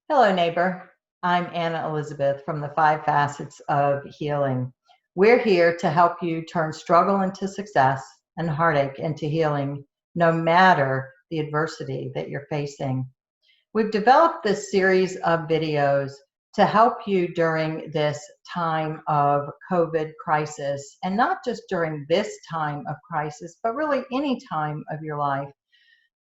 Hello, neighbor. I'm Anna Elizabeth from the Five Facets of Healing. We're here to help you turn struggle into success and heartache into healing, no matter the adversity that you're facing. We've developed this series of videos to help you during this time of COVID crisis, and not just during this time of crisis, but really any time of your life,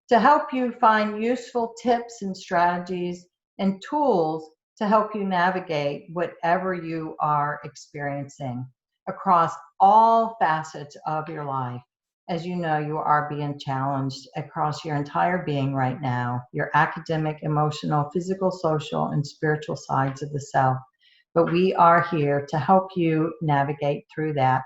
to help you find useful tips and strategies and tools to help you navigate whatever you are experiencing across all facets of your life. As you know, you are being challenged across your entire being right now, your academic, emotional, physical, social, and spiritual sides of the self. But we are here to help you navigate through that.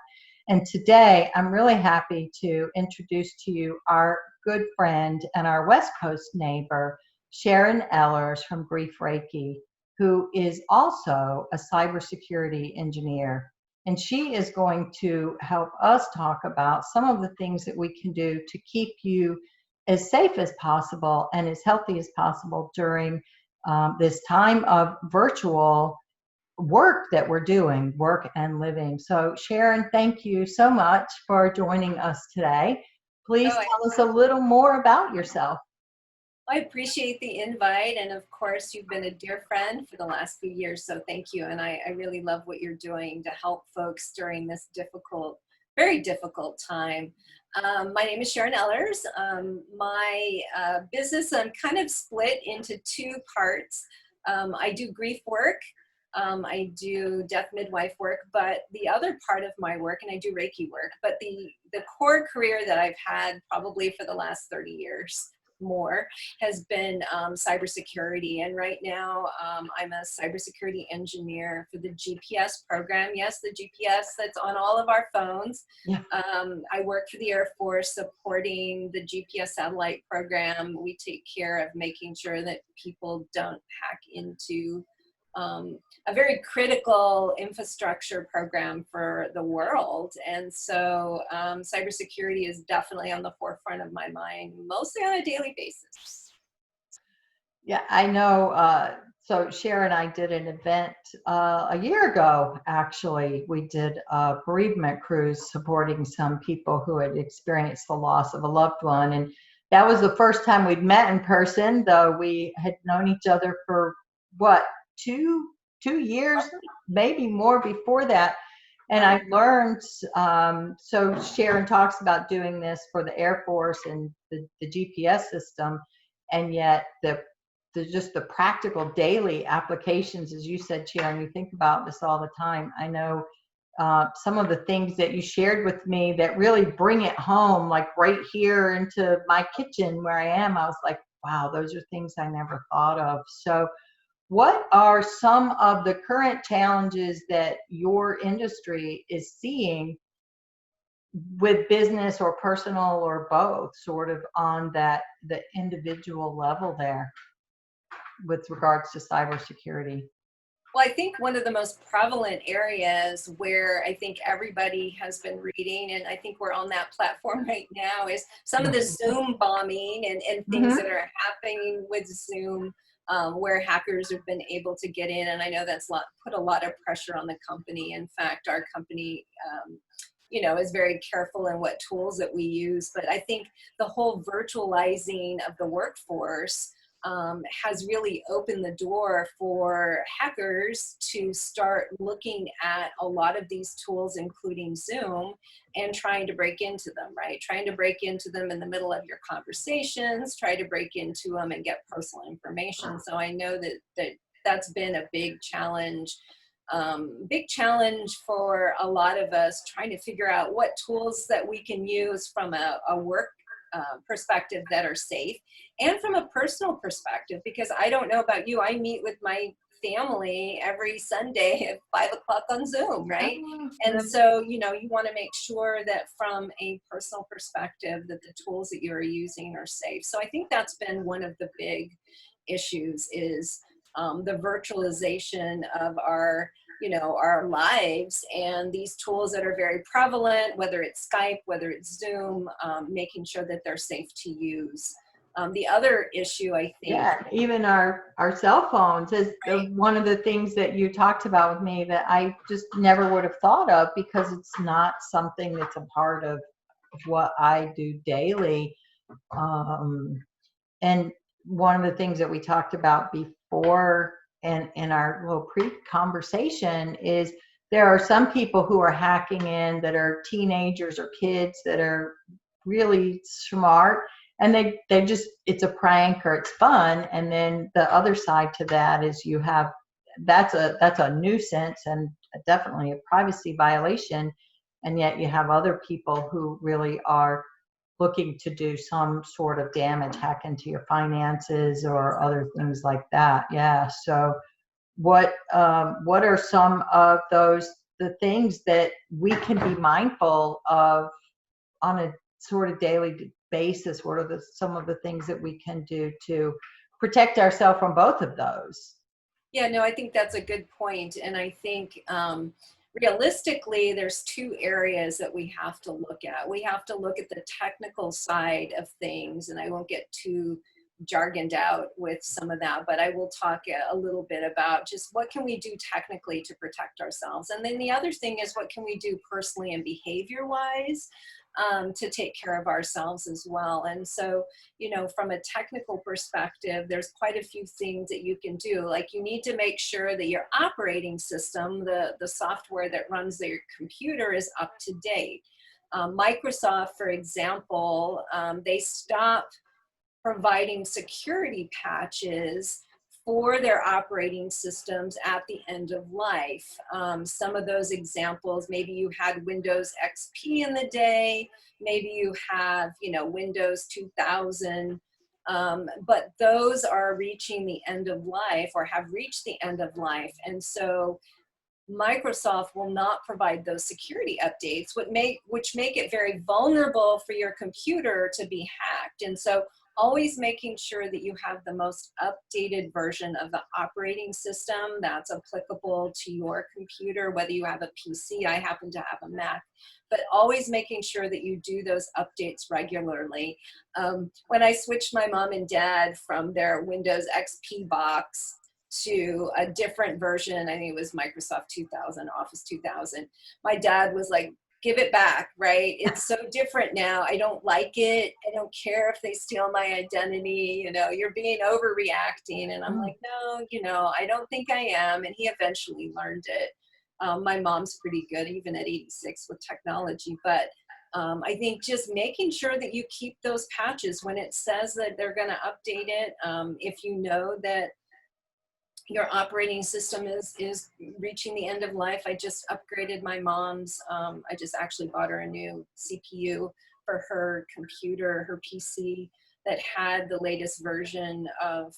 And today, I'm really happy to introduce to you our good friend and our West Coast neighbor, Sharon Ehlers from Grief Reiki, who is also a cybersecurity engineer. And she is going to help us talk about some of the things that we can do to keep you as safe as possible and as healthy as possible during this time of virtual work that we're doing, work and living. So, Sharon, thank you so much for joining us today. Please Oh, tell us a little more about yourself. I appreciate the invite. And of course, you've been a dear friend for the last few years. So thank you. And I really love what you're doing to help folks during this difficult, very difficult time. My name is Sharon Ehlers. My business, I'm kind of split into two parts. I do grief work. I do death midwife work, but the other part of my work, and I do Reiki work, but the core career that I've had probably for the last 30 years more has been cybersecurity. And right now I'm a cybersecurity engineer for the GPS program. Yes, the GPS that's on all of our phones. Yeah. I work for the Air Force supporting the GPS satellite program. We take care of making sure that people don't hack into a very critical infrastructure program for the world. And so cybersecurity is definitely on the forefront of my mind, mostly on a daily basis. Yeah, I know. So Sharon and I did an event a year ago, actually. We did a bereavement cruise supporting some people who had experienced the loss of a loved one. And that was the first time we'd met in person, though we had known each other for what, two years, maybe more before that. And I learned, so Sharon talks about doing this for the Air Force and the GPS system, and yet just the practical daily applications, as you said, Sharon, you think about this all the time. I know some of the things that you shared with me that really bring it home, like right here into my kitchen where I am. I was like, wow, those are things I never thought of. So what are some of the current challenges that your industry is seeing with business or personal or both, sort of on the individual level there with regards to cybersecurity? Well, I think one of the most prevalent areas where I think everybody has been reading, and I think we're on that platform right now, is some of the Zoom bombing and things that Mm-hmm. are happening with Zoom, where hackers have been able to get in. And I know that's put a lot of pressure on the company. In fact, our company, is very careful in what tools that we use. But I think the whole virtualizing of the workforce has really opened the door for hackers to start looking at a lot of these tools, including Zoom, and trying to break into them, right? Trying to break into them in the middle of your conversations, try to break into them and get personal information. So I know that's been a big challenge for a lot of us, trying to figure out what tools that we can use from a work perspective that are safe, and from a personal perspective, because I don't know about you, I meet with my family every Sunday at 5 o'clock on Zoom, right? And so, you want to make sure that from a personal perspective that the tools that you're using are safe. So I think that's been one of the big issues is the virtualization of our lives, and these tools that are very prevalent, whether it's Skype, whether it's Zoom, making sure that they're safe to use. The other issue, I think. Yeah, even our cell phones is Right. one of the things that you talked about with me that I just never would have thought of, because it's not something that's a part of what I do daily. Um, and one of the things that we talked about before and in our little pre-conversation is there are some people who are hacking in that are teenagers or kids that are really smart, and they just, it's a prank or it's fun. And then the other side to that is you have, that's a nuisance and definitely a privacy violation, and yet you have other people who really are looking to do some sort of damage, hack into your finances or other things like that. Yeah. So what are some of the things that we can be mindful of on a sort of daily basis? What are some of the things that we can do to protect ourselves from both of those? Yeah, no, I think that's a good point. And I think realistically, there's two areas that we have to look at. We have to look at the technical side of things, and I won't get too jargoned out with some of that, but I will talk a little bit about just what can we do technically to protect ourselves. And then the other thing is what can we do personally and behavior wise to take care of ourselves as well. And so, you know, from a technical perspective, there's quite a few things that you can do. Like you need to make sure that your operating system, the software that runs your computer, is up to date. Microsoft, for example, they stopped providing security patches for their operating systems at the end of life. Some of those examples, maybe you had Windows XP in the day, maybe you have, you know, Windows 2000, but those are reaching the end of life or have reached the end of life. And so Microsoft will not provide those security updates, which make it very vulnerable for your computer to be hacked. And so always making sure that you have the most updated version of the operating system that's applicable to your computer, whether you have a PC. I happen to have a Mac, but always making sure that you do those updates regularly. When I switched my mom and dad from their Windows XP box to a different version, I think it was Microsoft 2000, Office 2000, my dad was like, give it back, right? It's so different now. I don't like it. I don't care if they steal my identity. You know, you're being overreacting. And I'm like, no, you know, I don't think I am. And he eventually learned it. My mom's pretty good, even at 86, with technology. But I think just making sure that you keep those patches when it says that they're going to update it. If you know that your operating system is reaching the end of life. I just upgraded my mom's. I just actually bought her a new CPU for her computer, her PC, that had the latest version of,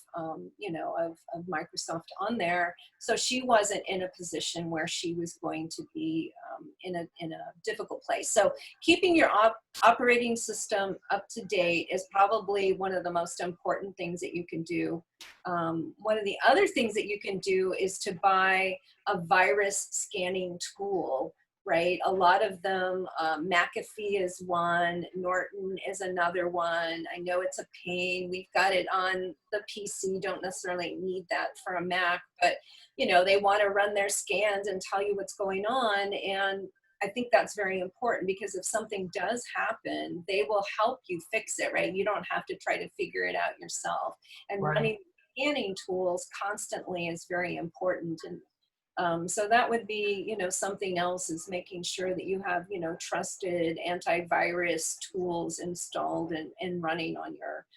you know, of Microsoft on there. So she wasn't in a position where she was going to be in a difficult place. So keeping your operating system up to date is probably one of the most important things that you can do. One of the other things that you can do is to buy a virus scanning tool, right? A lot of them, McAfee is one, Norton is another one. I know it's a pain. We've got it on the PC, don't necessarily need that for a Mac, but you know, they want to run their scans and tell you what's going on. And I think that's very important, because if something does happen, they will help you fix it, right? You don't have to try to figure it out yourself. And Right. running scanning tools constantly is very important. And so that would be, you know, something else, is making sure that you have, you know, trusted antivirus tools installed and running on your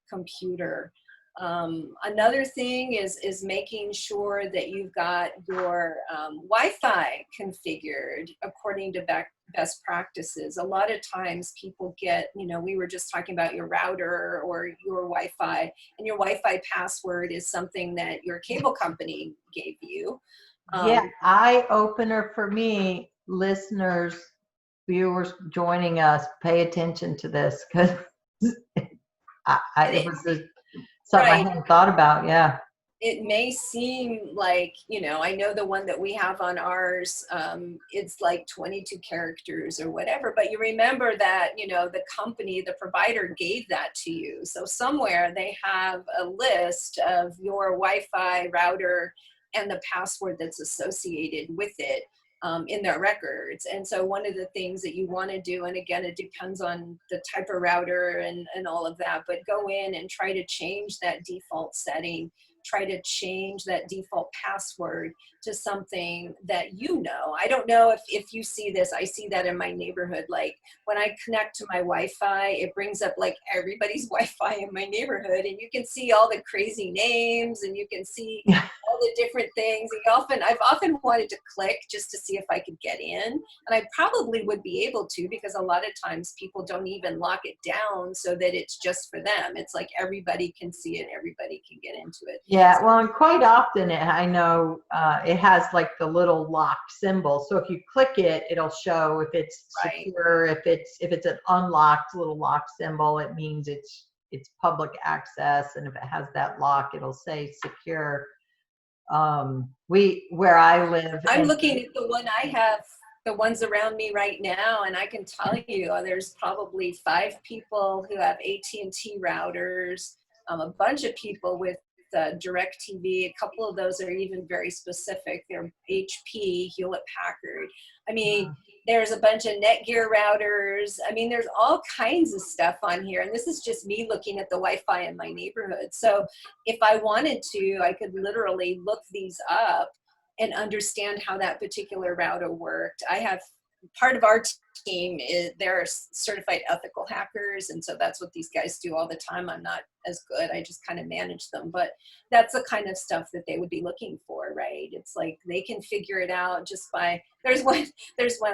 computer. Another thing is making sure that you've got your Wi-Fi configured according to best practices. A lot of times people get, you know, we were just talking about your router or your Wi-Fi, and your Wi-Fi password is something that your cable company gave you. Yeah, eye opener for me, listeners, viewers joining us, pay attention to this, because it was something I Right. hadn't thought about. Yeah. it may seem like, I know the one that we have on ours, it's like 22 characters or whatever, but you remember that, the company, the provider gave that to you. So somewhere they have a list of your Wi-Fi router and the password that's associated with it. In their records. And so one of the things that you want to do, and again, it depends on the type of router and all of that, but go in and try to change that default setting, try to change that default password to something that I don't know if you see this. I see that in my neighborhood. Like when I connect to my Wi-Fi, it brings up like everybody's Wi-Fi in my neighborhood, and you can see all the crazy names, and you can see all the different things. I've often wanted to click just to see if I could get in, and I probably would be able to, because a lot of times people don't even lock it down so that it's just for them. It's like everybody can see it, everybody can get into it. Yeah, well, and quite often I know it has like the little lock symbol. So if you click it, it'll show if it's Right. secure. If it's an unlocked little lock symbol, it means it's public access. And if it has that lock, it'll say secure. Where I live, I'm looking at the one I have, the ones around me right now, and I can tell you there's probably 5 people who have AT&T routers, a bunch of people with DirecTV. A couple of those are even very specific. They're HP, Hewlett Packard. I mean, there's a bunch of Netgear routers. I mean, there's all kinds of stuff on here. And this is just me looking at the Wi-Fi in my neighborhood. So if I wanted to, I could literally look these up and understand how that particular router worked. I have part of our team is they're certified ethical hackers, and so that's what these guys do all the time. I'm not as good. I just kind of manage them, but that's the kind of stuff that they would be looking for, right? It's like they can figure it out just by there's one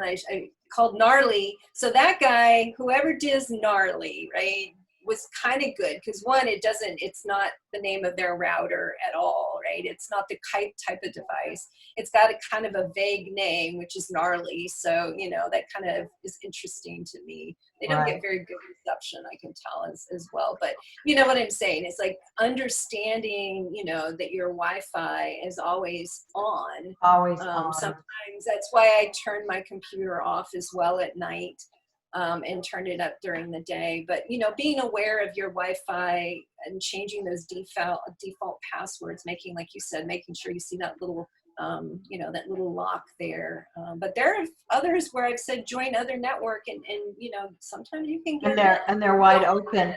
I called Gnarly. So that guy, whoever does Gnarly, right, was kind of good because one, it's not the name of their router at all, right? It's not the type of device. It's got a kind of a vague name, which is Gnarly. So, that kind of is interesting to me. They don't get very good reception, I can tell as well. But you know what I'm saying? It's like understanding, that your Wi-Fi is always on. always on. Sometimes that's why I turn my computer off as well at night. And turn it up during the day. But, being aware of your Wi-Fi and changing those default passwords, like you said, making sure you see that little, that little lock there. But there are others where I've said join other network and sometimes you can get And they're wide open.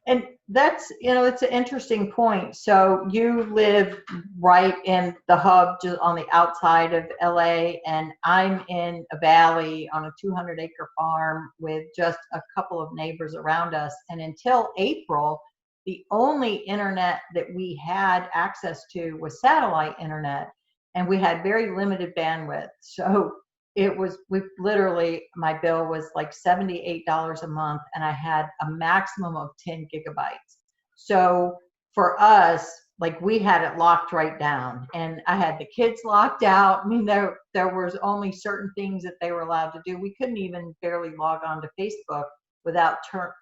And that's, it's an interesting point. So you live right in the hub, just on the outside of LA, and I'm in a valley on a 200-acre farm with just a couple of neighbors around us. And until April, the only internet that we had access to was satellite internet, and we had very limited bandwidth. So my bill was like $78 a month, and I had a maximum of 10 gigabytes. So for us, like, we had it locked right down, and I had the kids locked out. I mean, there was only certain things that they were allowed to do. We couldn't even barely log on to Facebook without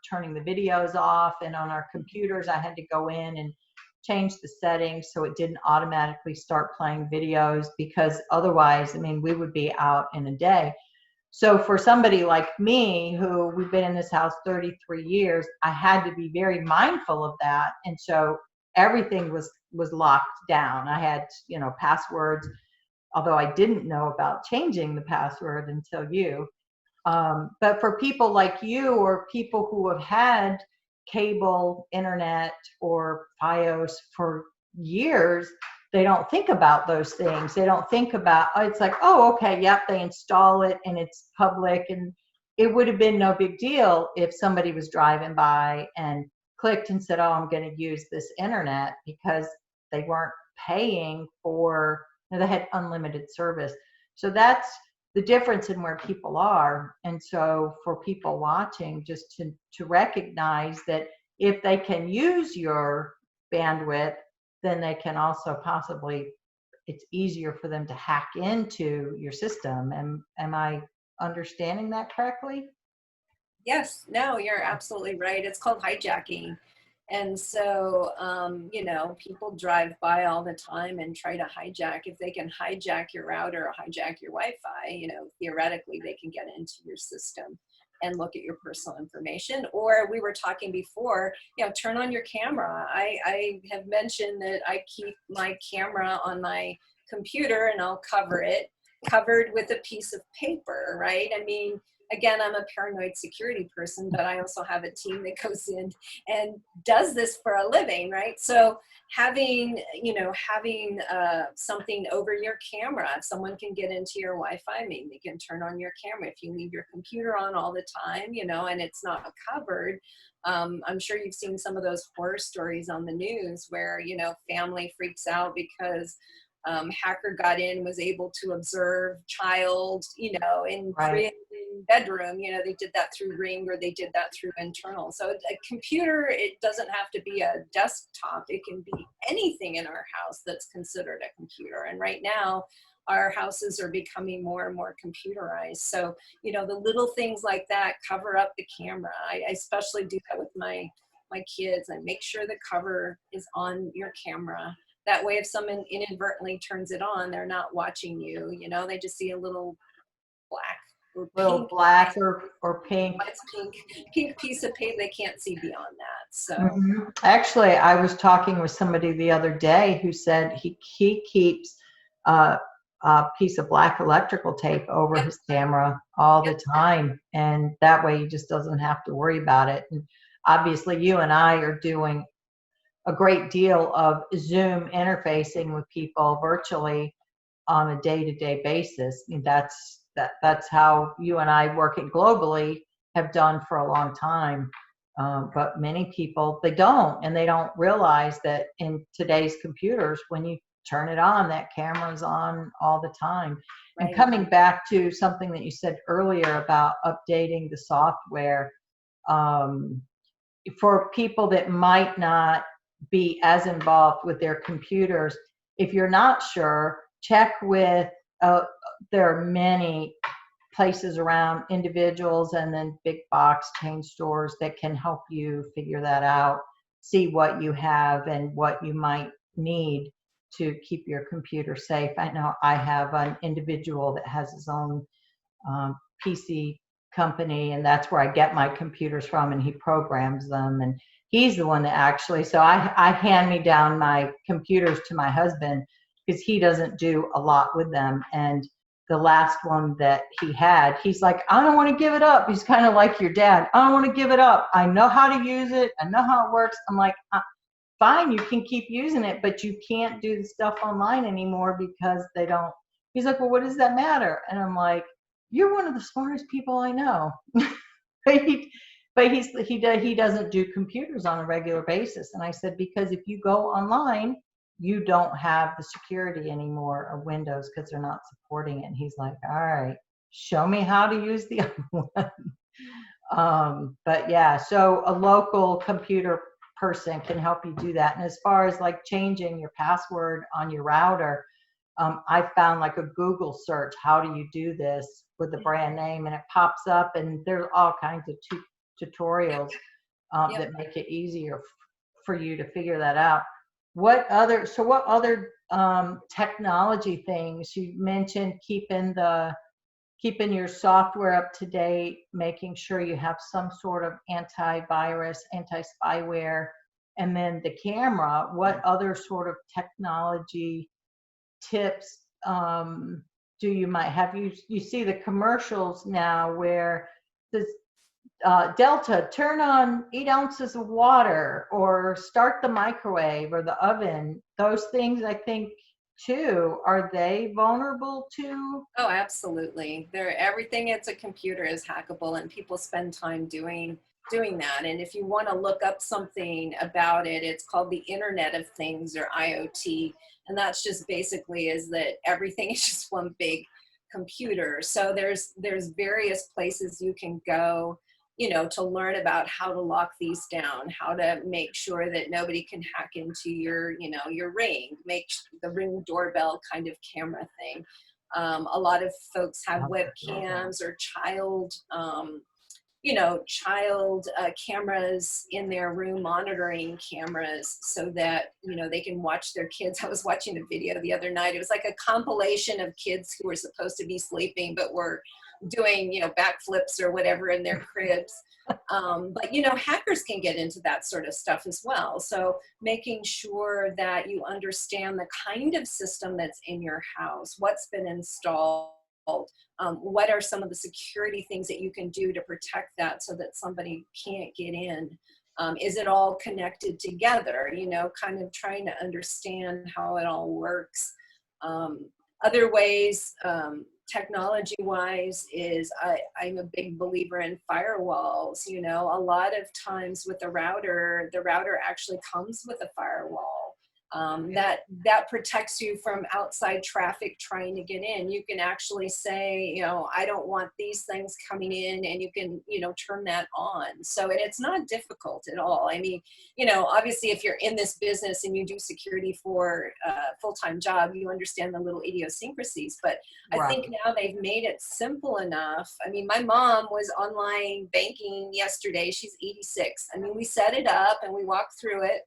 turning the videos off. And on our computers, I had to go in and change the settings so it didn't automatically start playing videos, because otherwise, I mean, we would be out in a day. So for somebody like me, who we've been in this house 33 years, I had to be very mindful of that. And so everything was locked down. I had, passwords, although I didn't know about changing the password until you. But for people like you, or people who have had cable internet or FiOS for years, they don't think about those things. They don't think about, it's like, oh, okay, yep, they install it and it's public. And it would have been no big deal if somebody was driving by and clicked and said, oh, I'm going to use this internet, because they weren't paying for, they had unlimited service. So that's the difference in where people are. And so for people watching, just to recognize that if they can use your bandwidth, then they can also possibly, it's easier for them to hack into your system. Am I understanding that correctly? Yes, no, you're absolutely right. It's called hijacking. And so, you know, people drive by all the time and try to hijack. If they can hijack your router or hijack your Wi-Fi, you know, theoretically they can get into your system and look at your personal information. Or we were talking before, you know, turn on your camera. I have mentioned that I keep my camera on my computer and I'll cover it covered with a piece of paper, right? I mean, again, I'm a paranoid security person, but I also have a team that goes in and does this for a living, right? So having, you know, having something over your camera, if someone can get into your Wi-Fi, maybe they can turn on your camera. If you leave your computer on all the time, you know, and it's not covered, I'm sure you've seen some of those horror stories on the news where, you know, family freaks out because hacker got in, was able to observe child, you know, in Right. crib, in bedroom, you know, they did that through Ring or they did that through internal. So a computer, it doesn't have to be a desktop. It can be anything in our house that's considered a computer. And right now, our houses are becoming more and more computerized. So, you know, the little things like that, cover up the camera. I especially do that with my kids. I make sure the cover is on your camera. That way, if someone inadvertently turns it on, they're not watching you, you know, they just see a little black or Little pink, black or pink. it's pink piece of paper. They can't see beyond that. So, Actually, I was talking with somebody the other day who said he keeps a piece of black electrical tape over yep, his camera all yep, the time, and that way he just doesn't have to worry about it. And obviously, you and I are doing a great deal of Zoom interfacing with people virtually on a day-to-day basis. I mean, that's how you and I working globally have done for a long time. But many people, they don't, and they don't realize that in today's computers, when you turn it on, that camera's on all the time. And right, coming back to something that you said earlier about updating the software, um, for people that might not be as involved with their computers, if you're not sure, check with, there are many places around, individuals and then big box chain stores that can help you figure that out, see what you have and what you might need to keep your computer safe. I know I have an individual that has his own PC company, and that's where I get my computers from, and he programs them, and he's the one that actually, so I hand me down my computers to my husband because he doesn't do a lot with them. And the last one that he had, he's like, I don't want to give it up. He's kind of like your dad. I don't want to give it up. I know how to use it. I know how it works. I'm like, fine, you can keep using it, but you can't do the stuff online anymore because they don't. He's like, well, what does that matter? And I'm like, you're one of the smartest people I know. but he doesn't do computers on a regular basis. And I said, because if you go online, you don't have the security anymore of Windows because they're not supporting it. And he's like, all right, show me how to use the other one. But yeah, so a local computer person can help you do that. And as far as like changing your password on your router, I found like a Google search, how do you do this with the brand name, and it pops up, and there's all kinds of tutorials yep. that make it easier for you to figure that out. What other technology things you mentioned? Keeping your software up to date, making sure you have some sort of antivirus, anti-spyware, and then the camera. What other sort of technology tips do you might have? You see the commercials now where this Delta, turn on 8 ounces of water or start the microwave or the oven. Those things, I think, too, are they vulnerable to? Oh, absolutely. Everything it's a computer is hackable, and people spend time doing that. And if you want to look up something about it, it's called the Internet of Things, or IoT. And that's just basically is that everything is just one big computer. So there's various places you can go, you know, to learn about how to lock these down, how to make sure that nobody can hack into your, you know, your Ring, make the Ring doorbell kind of camera thing. A lot of folks have webcams or child child cameras in their room, monitoring cameras, so that, they can watch their kids. I was watching a video the other night. It was like a compilation of kids who were supposed to be sleeping, but were doing, backflips or whatever in their cribs. But, hackers can get into that sort of stuff as well. So making sure that you understand the kind of system that's in your house, what's been installed, what are some of the security things that you can do to protect that so that somebody can't get in? Is it all connected together? Kind of trying to understand how it all works. Other ways, technology-wise, is I'm a big believer in firewalls. A lot of times with the router actually comes with a firewall. That protects you from outside traffic trying to get in. You can actually say, I don't want these things coming in, and you can, turn that on. So, and it's not difficult at all. I mean, obviously if you're in this business and you do security for a full-time job, you understand the little idiosyncrasies, but I think now they've made it simple enough. I mean, my mom was online banking yesterday. She's 86. I mean, we set it up and we walked through it,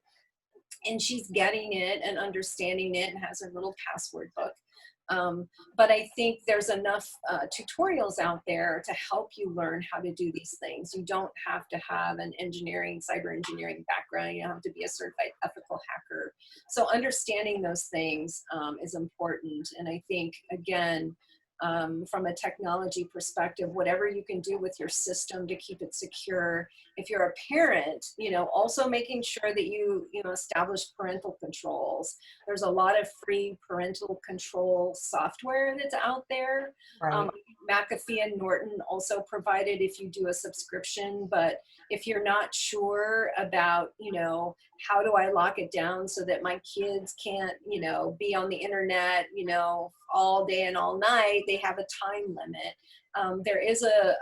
and she's getting it and understanding it and has her little password book. But I think there's enough tutorials out there to help you learn how to do these things. You don't have to have an cyber engineering background. You don't have to be a certified ethical hacker. So understanding those things is important. And I think, again, from a technology perspective, whatever you can do with your system to keep it secure. If you're a parent, also making sure that you establish parental controls. There's a lot of free parental control software that's out there. Right. McAfee and Norton also provided if you do a subscription, but if you're not sure about, how do I lock it down so that my kids can't, be on the internet, all day and all night, they have a time limit. There is a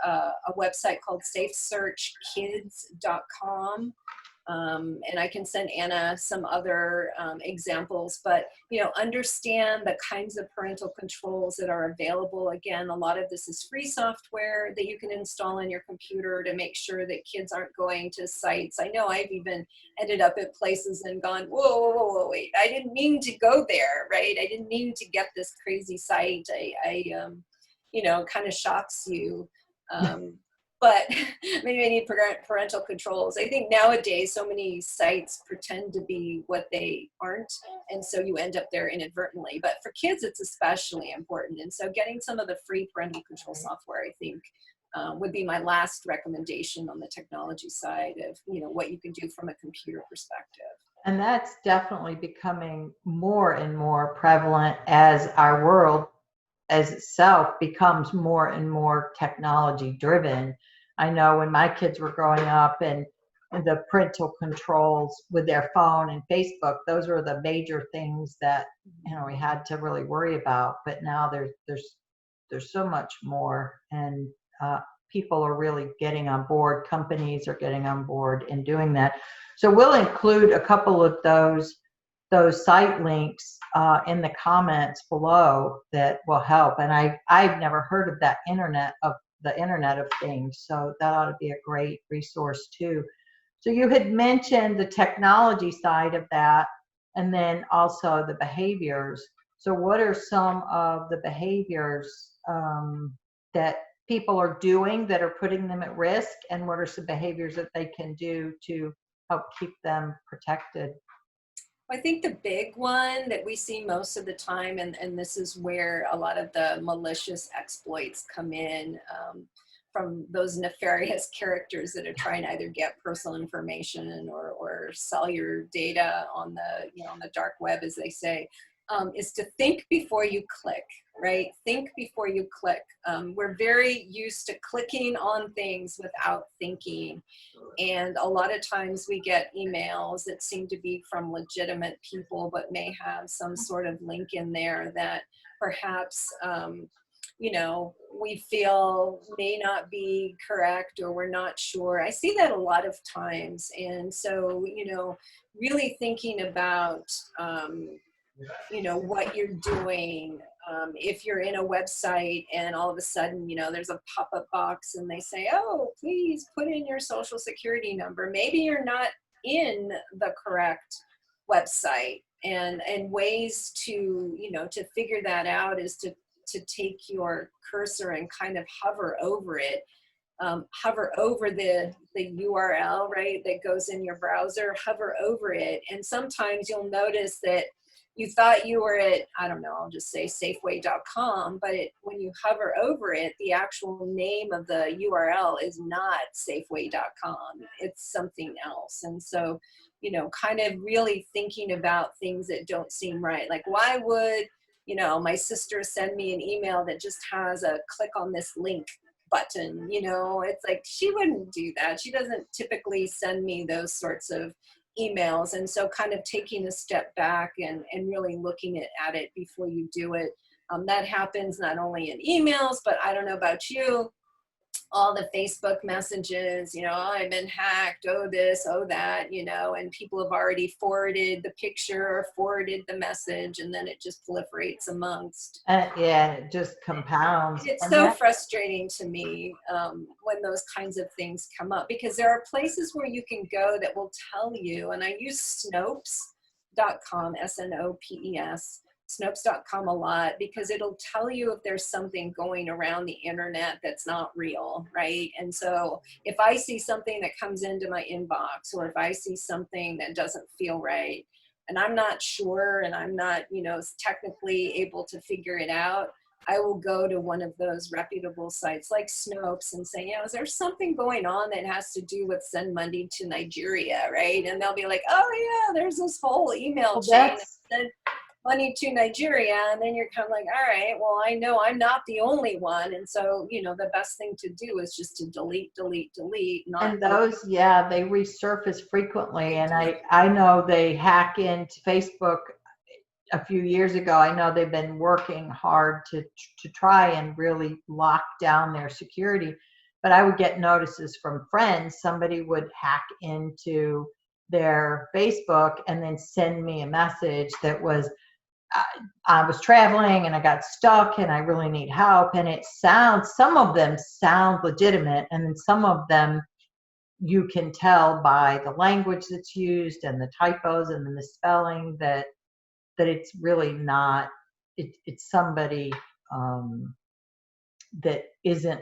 website called safesearchkids.com. And I can send Anna some other examples, but understand the kinds of parental controls that are available. Again, a lot of this is free software that you can install on your computer to make sure that kids aren't going to sites. I know I've even ended up at places and gone, whoa, wait, I didn't mean to go there, right? I didn't mean to get this crazy site. Kind of shocks you. But maybe I need parental controls. I think nowadays so many sites pretend to be what they aren't, and so you end up there inadvertently. But for kids, it's especially important. And so getting some of the free parental control software, I think, would be my last recommendation on the technology side of what you can do from a computer perspective. And that's definitely becoming more and more prevalent as our world as itself becomes more and more technology driven. I know when my kids were growing up and the parental controls with their phone and Facebook, those were the major things that we had to really worry about. But now there's so much more, and people are really getting on board. Companies are getting on board in doing that. So we'll include a couple of those site links in the comments below that will help. And I've never heard of the Internet of Things, so that ought to be a great resource too. So you had mentioned the technology side of that, and then also the behaviors. So what are some of the behaviors that people are doing that are putting them at risk, and what are some behaviors that they can do to help keep them protected? I think the big one that we see most of the time, and this is where a lot of the malicious exploits come in, from those nefarious characters that are trying to either get personal information or sell your data on the dark web, as they say, is to think before you click, right? Think before you click. We're very used to clicking on things without thinking. And a lot of times we get emails that seem to be from legitimate people, but may have some sort of link in there that perhaps, we feel may not be correct, or we're not sure. I see that a lot of times. And so, really thinking about, what you're doing, If you're in a website and all of a sudden, there's a pop-up box and they say, oh, please put in your social security number. Maybe you're not in the correct website, and ways to, to figure that out is to take your cursor and kind of hover over it. Hover over the URL, right, that goes in your browser, hover over it. And sometimes you'll notice that you thought you were at, I don't know, I'll just say safeway.com, but when you hover over it, the actual name of the URL is not safeway.com. It's something else. And so, kind of really thinking about things that don't seem right. Like, why would, my sister send me an email that just has a click on this link button? It's like, she wouldn't do that. She doesn't typically send me those sorts of emails. And so kind of taking a step back and really looking at it before you do it. That happens not only in emails, but I don't know about you, all the Facebook messages, oh, I've been hacked, oh this, oh that, and people have already forwarded the picture or forwarded the message, and then it just proliferates amongst. Yeah, it just compounds. It's so frustrating to me when those kinds of things come up, because there are places where you can go that will tell you, and I use Snopes.com, Snopes, Snopes.com a lot, because it'll tell you if there's something going around the internet that's not real, right? And so if I see something that comes into my inbox, or if I see something that doesn't feel right, and I'm not sure, and I'm not, technically able to figure it out, I will go to one of those reputable sites like Snopes and say, is there something going on that has to do with send money to Nigeria, right? And they'll be like, oh yeah, there's this whole email chain that send money to Nigeria. And then you're kind of like, all right, well, I know I'm not the only one. And so, the best thing to do is just to delete. And those, yeah, they resurface frequently. And I know they hack into Facebook a few years ago. I know they've been working hard to try and really lock down their security. But I would get notices from friends. Somebody would hack into their Facebook and then send me a message that was, I was traveling and I got stuck and I really need help. And some of them sound legitimate, and then some of them you can tell by the language that's used and the typos and the misspelling that it's really not, it's somebody that isn't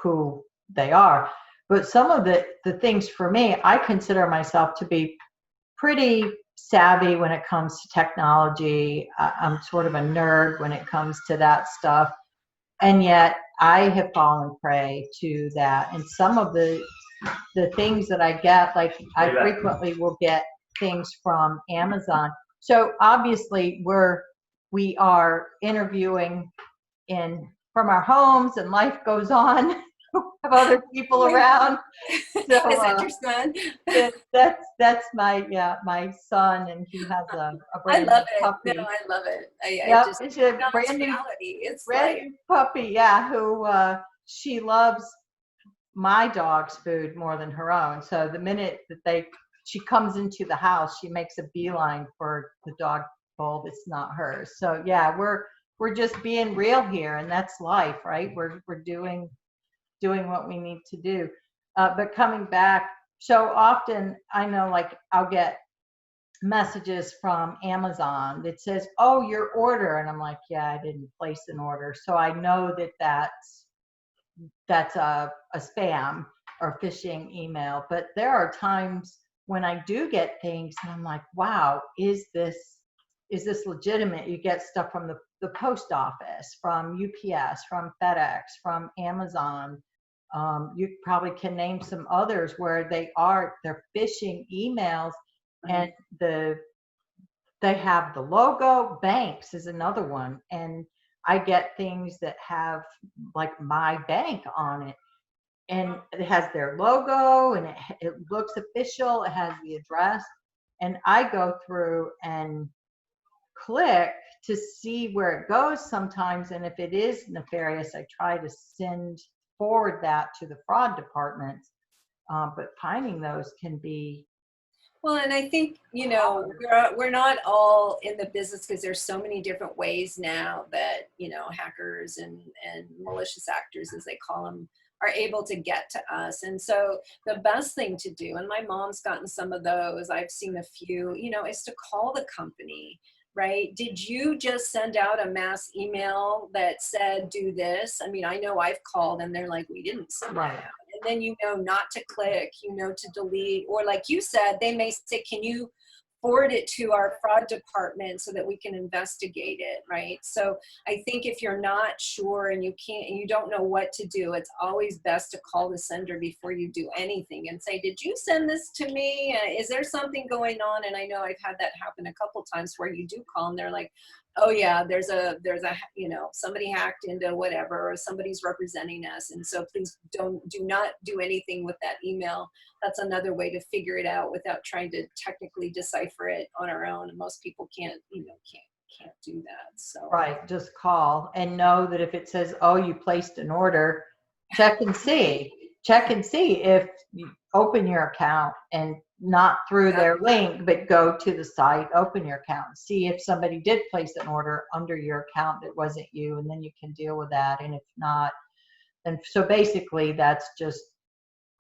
who they are. But some of the things, for me, I consider myself to be pretty savvy when it comes to technology. I'm sort of a nerd when it comes to that stuff. And yet I have fallen prey to that. And some of the things that I get, like I frequently will get things from Amazon. So obviously we are interviewing from our homes, and life goes on. Have other people around. So, is that your son? That's my son, and he has a brand new puppy. No, I love it. It's a brand new puppy. Yeah, who she loves my dog's food more than her own. So the minute that she comes into the house, she makes a beeline for the dog bowl that's not hers. So yeah, we're just being real here, and that's life, right? We're doing what we need to do. But coming back, so often I know, like, I'll get messages from Amazon that says, oh, your order. And I'm like, yeah, I didn't place an order. So I know that's a spam or phishing email. But there are times when I do get things and I'm like, wow, is this legitimate? You get stuff from the post office, from UPS, from FedEx, from Amazon. You probably can name some others where they're phishing emails, and they have the logo. Banks is another one, and I get things that have like my bank on it, and it has their logo, and it looks official. It has the address, and I go through and click to see where it goes sometimes, and if it is nefarious, I try to forward that to the fraud department. But finding those can be Well, and I think, we're not all in the business because there's so many different ways now that, hackers and malicious actors, as they call them, are able to get to us. And so the best thing to do, and my mom's gotten some of those, I've seen a few, is to call the company, right? Did you just send out a mass email that said, do this? I mean, I know I've called and they're like, we didn't send that Right. out. And then not to click, to delete, or like you said, they may say, can you forward it to our fraud department so that we can investigate it, right? So I think if you're not sure and you don't know what to do, it's always best to call the sender before you do anything and say, did you send this to me? Is there something going on? And I know I've had that happen a couple times where you do call and they're like, oh yeah, there's a somebody hacked into whatever, or somebody's representing us, and so please do not do anything with that email. That's another way to figure it out without trying to technically decipher it on our own, and most people can't do that. So Right, just call and know that if it says, oh, you placed an order, check and see. Check and see if you open your account and not through their link, but go to the site, open your account, and see if somebody did place an order under your account that wasn't you, and then you can deal with that. And if not, then so basically that's just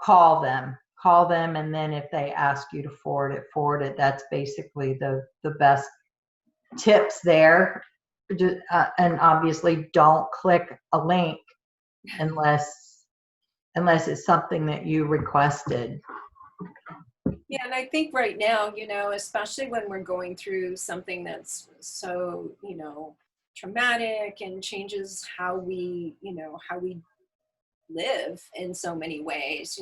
call them, and then if they ask you to forward it. That's basically the best tips there. And obviously don't click a link unless it's something that you requested. yeah, and I think right now, especially when we're going through something that's so, traumatic and changes how we live in so many ways,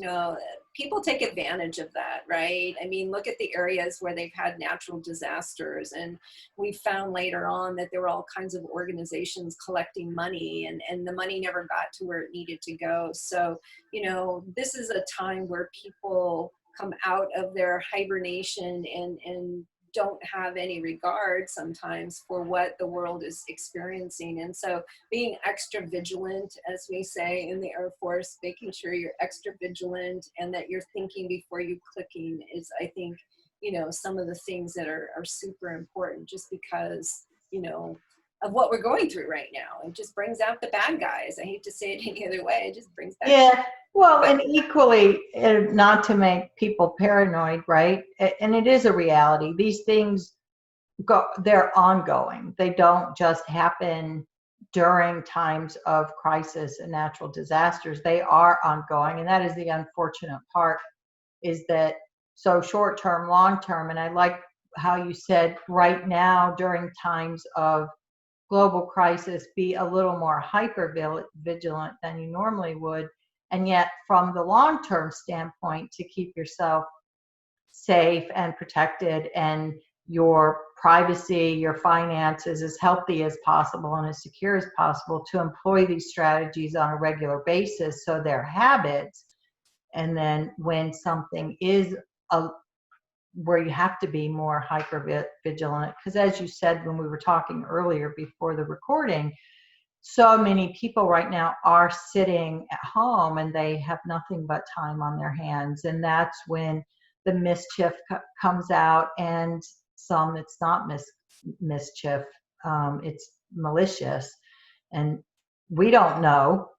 people take advantage of that, right? I mean, look at the areas where they've had natural disasters, and we found later on that there were all kinds of organizations collecting money, and the money never got to where it needed to go. So, this is a time where people come out of their hibernation and don't have any regard sometimes for what the world is experiencing. And so being extra vigilant, as we say in the Air Force, making sure you're extra vigilant and that you're thinking before you clicking is, I think, some of the things that are super important, just because, of what we're going through right now. It just brings out the bad guys. I hate to say it any other way. It just brings back. Yeah. Well, and equally, not to make people paranoid, right? And it is a reality. These things they're ongoing. They don't just happen during times of crisis and natural disasters. They are ongoing. And that is the unfortunate part, is that so short term, long term. And I like how you said right now, during times of global crisis, be a little more hyper vigilant than you normally would. And yet, from the long term standpoint, to keep yourself safe and protected and your privacy, your finances as healthy as possible and as secure as possible, to employ these strategies on a regular basis so they're habits. And then when something is where you have to be more hyper vigilant, because as you said when we were talking earlier before the recording, so many people right now are sitting at home and they have nothing but time on their hands, and that's when the mischief comes out. And some, it's not mischief, it's malicious, and we don't know.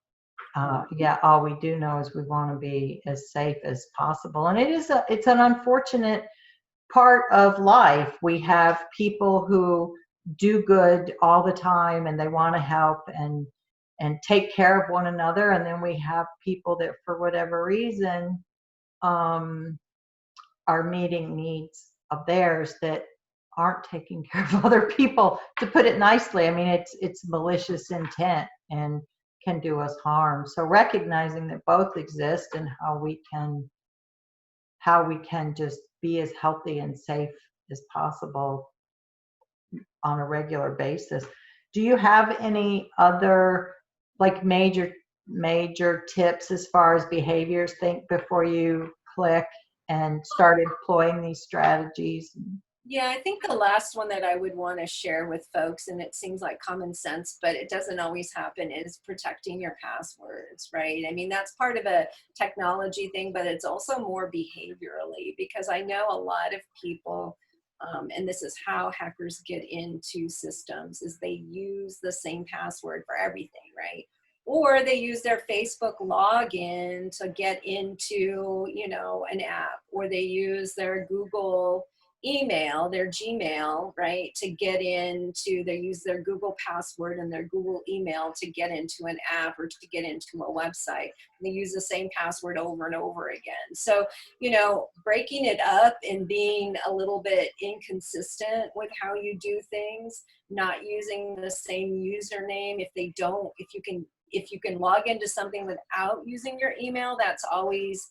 All we do know is we want to be as safe as possible, and it's an unfortunate part of life. We have people who do good all the time and they want to help and take care of one another, and then we have people that for whatever reason are meeting needs of theirs that aren't taking care of other people, to put it nicely. I mean, it's malicious intent and can do us harm. So recognizing that both exist and how we can just be as healthy and safe as possible on a regular basis. Do you have any other like major tips as far as behaviors? Think before you click and start employing these strategies. Yeah, I think the last one that I would want to share with folks, and it seems like common sense, but it doesn't always happen, is protecting your passwords, right? I mean, that's part of a technology thing, but it's also more behaviorally, because I know a lot of people, and this is how hackers get into systems, is they use the same password for everything, right? Or they use their Facebook login to get into, an app, or they use their Google email, their Gmail, right, to get into, they use their Google password and their Google email to get into an app or to get into a website. And they use the same password over and over again. So, breaking it up and being a little bit inconsistent with how you do things, not using the same username. If you can log into something without using your email, that's always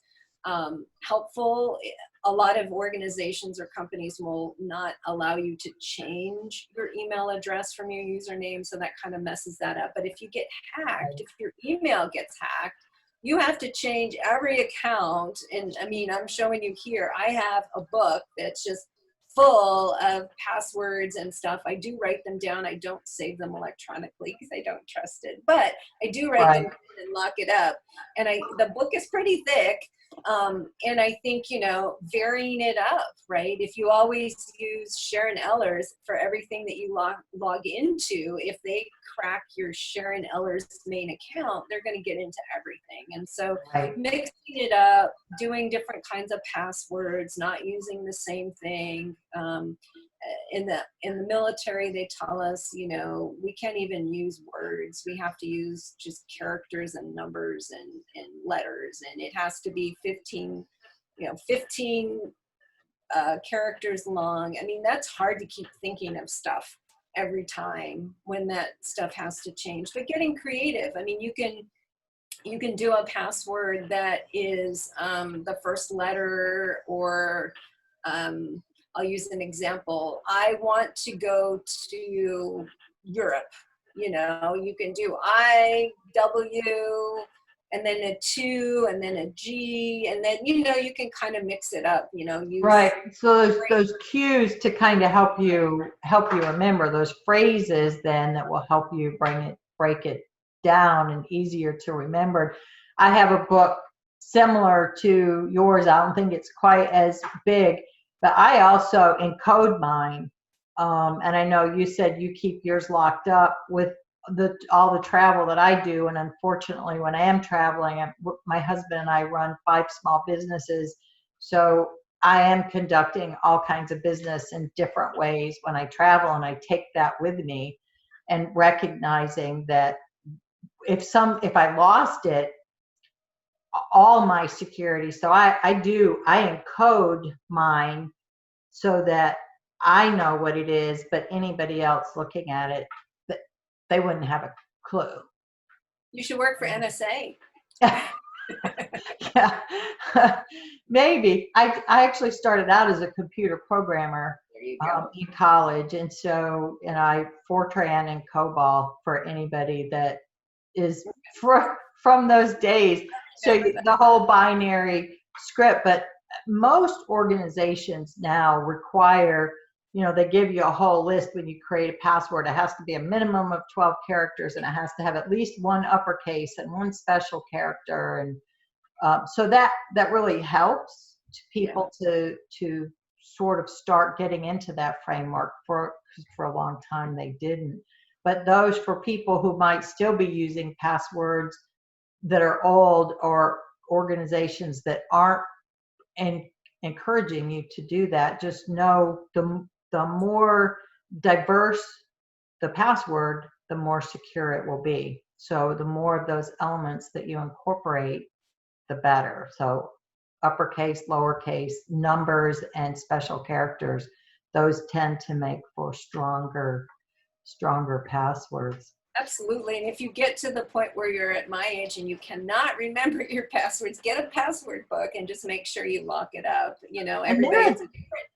helpful. A lot of organizations or companies will not allow you to change your email address from your username, so that kind of messes that up. But if you get hacked, if your email gets hacked, you have to change every account. And I mean, I'm showing you here, I have a book that's just full of passwords and stuff. I do write them down. I don't save them electronically because I don't trust it, but I do write them Right. down and lock it up. And the book is pretty thick. And I think, varying it up, right? If you always use Sharon Ehlers for everything that you log into, if they crack your Sharon Ehlers main account, they're going to get into everything. And so Right. mixing it up, doing different kinds of passwords, not using the same thing. In the military, they tell us, we can't even use words. We have to use just characters and numbers and letters, and it has to be 15 characters long. I mean, that's hard to keep thinking of stuff every time when that stuff has to change. But getting creative. I mean, you can do a password that is the first letter, or I'll use an example. I want to go to Europe. You can do IW and then a 2 and then a G, and then, you can kind of mix it up, use. Right. So those cues to kind of help you remember those phrases then that will help you break it down and easier to remember. I have a book similar to yours. I don't think it's quite as big, but I also encode mine. And I know you said you keep yours locked up with all the travel that I do. And unfortunately, when I am traveling, my husband and I run 5 small businesses. So I am conducting all kinds of business in different ways when I travel, and I take that with me, and recognizing that if I lost it, all my security. So I encode mine so that I know what it is, but anybody else looking at it, they wouldn't have a clue. You should work for NSA. Yeah, maybe. I actually started out as a computer programmer There you go. in college, and so I Fortran and COBOL for anybody that is from those days. So the whole binary script, but most organizations now require, they give you a whole list when you create a password. It has to be a minimum of 12 characters, and it has to have at least one uppercase and one special character. And so that really helps people to sort of start getting into that framework. For a long time they didn't. But those, for people who might still be using passwords that are old, or organizations that aren't encouraging you to do that, just know the more diverse the password, the more secure it will be. So the more of those elements that you incorporate, the better. So uppercase, lowercase, numbers, and special characters, those tend to make for stronger passwords. Absolutely. And if you get to the point where you're at my age and you cannot remember your passwords, get a password book and just make sure you lock it up. And Everybody has a different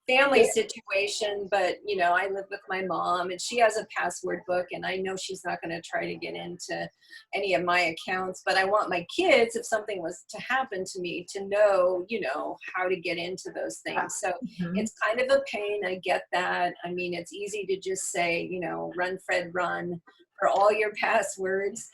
family situation, but you know, I live with my mom and she has a password book and I know she's not going to try to get into any of my accounts, but I want my kids, if something was to happen to me, to know, you know, how to get into those things. So Mhm. it's kind of a pain. I get that. I mean, it's easy to just say, you know, run, Fred, run for all your passwords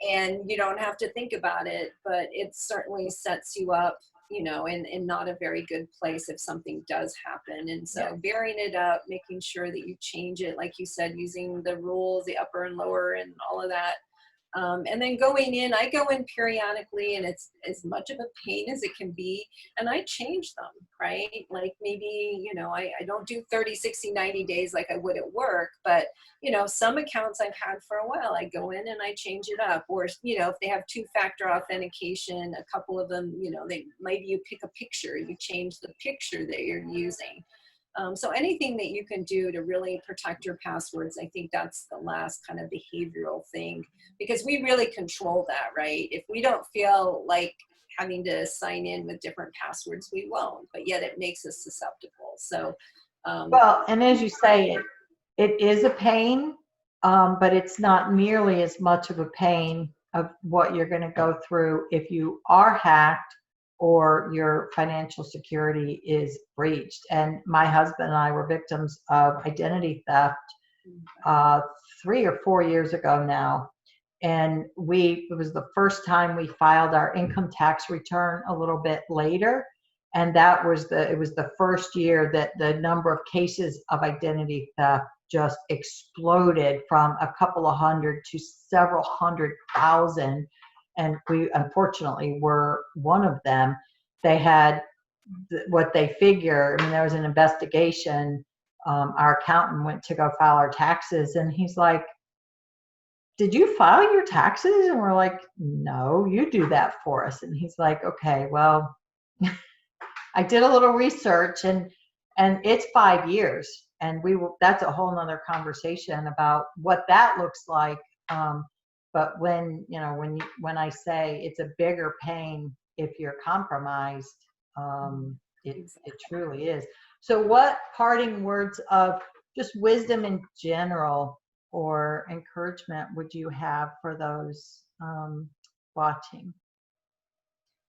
and you don't have to think about it, but it certainly sets you up, you know, in not a very good place if something does happen. And Yeah. so varying it up, making sure that you change it, like you said, using the rules, the upper and lower and all of that. And then going in, I go in periodically and it's as much of a pain as it can be. And I change them, right? Like maybe, you know, I don't do 30, 60, 90 days like I would at work, but you know, some accounts I've had for a while, I go in and I change it up. Or, you know, if they have two-factor authentication, a couple of them, you know, they maybe you pick a picture, you change the picture that you're using. So anything that you can do to really protect your passwords, I think that's the last kind of behavioral thing, because we really control that, right? If we don't feel like having to sign in with different passwords, we won't, but yet it makes us susceptible. So, um, Well, and as you say, it is a pain, but it's not nearly as much of a pain of what you're going to go through if you are hacked or your financial security is breached. And my husband and I were victims of identity theft uh, 3 or 4 years ago now. And it was the first time we filed our income tax return a little bit later. And it was the first year that the number of cases of identity theft just exploded from a couple of hundred to several 100,000. And we unfortunately were one of them. They had what they figure, I mean, there was an investigation. Our accountant went to go file our taxes and he's like, did you file your taxes? And we're like, no, you do that for us. And he's like, okay, well, I did a little research and it's 5 years. And that's a whole nother conversation about what that looks like. But when I say it's a bigger pain if you're compromised, it truly is. So what parting words of just wisdom in general or encouragement would you have for those watching?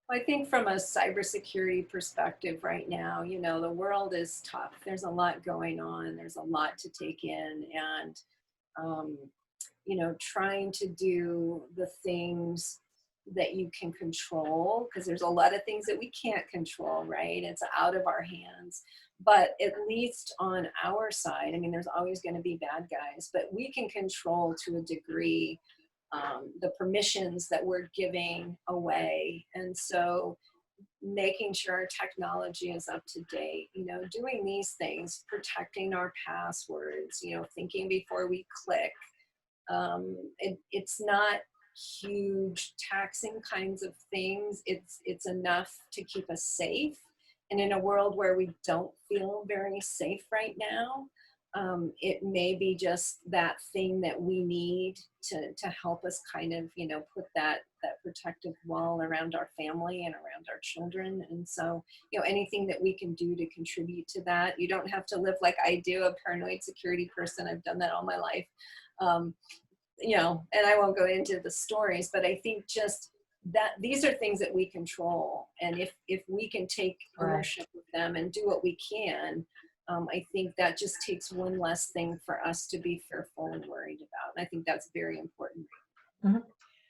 I think from a cybersecurity perspective right now, you know, the world is tough. There's a lot going on. There's a lot to take in. And, um, you know, trying to do the things that you can control, because there's a lot of things that we can't control, right? It's out of our hands. But at least on our side, I mean, there's always going to be bad guys, but we can control to a degree the permissions that we're giving away. And so making sure our technology is up to date, you know, doing these things, protecting our passwords, you know, thinking before we click. It's not huge taxing kinds of things. It's enough to keep us safe. And in a world where we don't feel very safe right now, it may be just that thing that we need to help us kind of, you know, put that protective wall around our family and around our children. And so, you know, anything that we can do to contribute to that. You don't have to live like I do, a paranoid security person. I've done that all my life. You know, and I won't go into the stories, but I think just that these are things that we control. And if we can take ownership of them and do what we can, I think that just takes one less thing for us to be fearful and worried about. And I think that's very important. Mhm.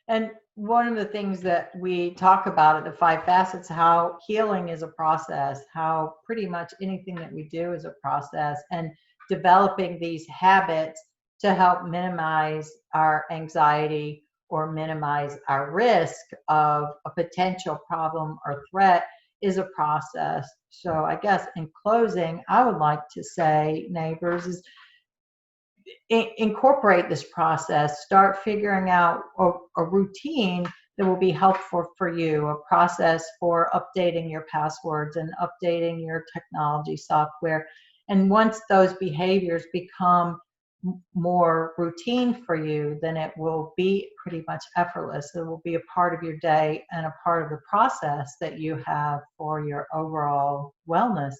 And one of the things that we talk about at the Five Facets, how healing is a process, how pretty much anything that we do is a process, and developing these habits to help minimize our anxiety or minimize our risk of a potential problem or threat is a process. So I guess in closing, I would like to say, neighbors, is incorporate this process, start figuring out a routine that will be helpful for you, a process for updating your passwords and updating your technology software. And once those behaviors become more routine for you, then it will be pretty much effortless. It will be a part of your day and a part of the process that you have for your overall wellness.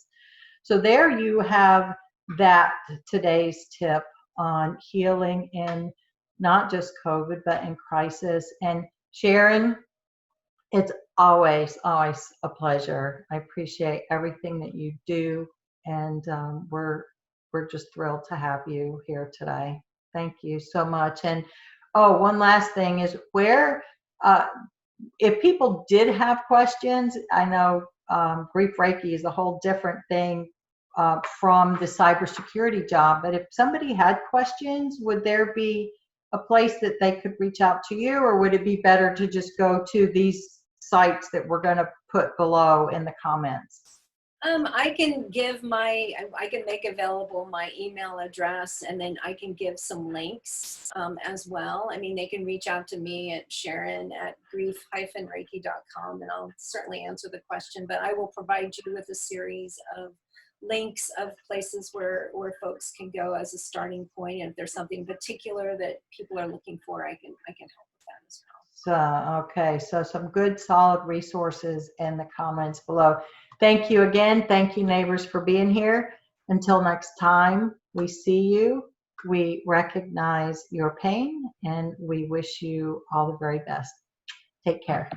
So there you have that today's tip on healing in not just COVID, but in crisis. And Sharon, it's always a pleasure. I appreciate everything that you do, and we're just thrilled to have you here today. Thank you so much. And oh, one last thing is uh, if people did have questions, I know grief Reiki is a whole different thing from the cybersecurity job, but if somebody had questions, would there be a place that they could reach out to you, or would it be better to just go to these sites that we're going to put below in the comments? I can make available my email address, and then I can give some links as well. I mean, they can reach out to me at sharon@grief-reiki.com, and I'll certainly answer the question, but I will provide you with a series of links of places where folks can go as a starting point. And if there's something particular that people are looking for, I can help with that as well. So, okay, so some good solid resources in the comments below. Thank you again. Thank you, neighbors, for being here. Until next time we see you, we recognize your pain and we wish you all the very best. Take care.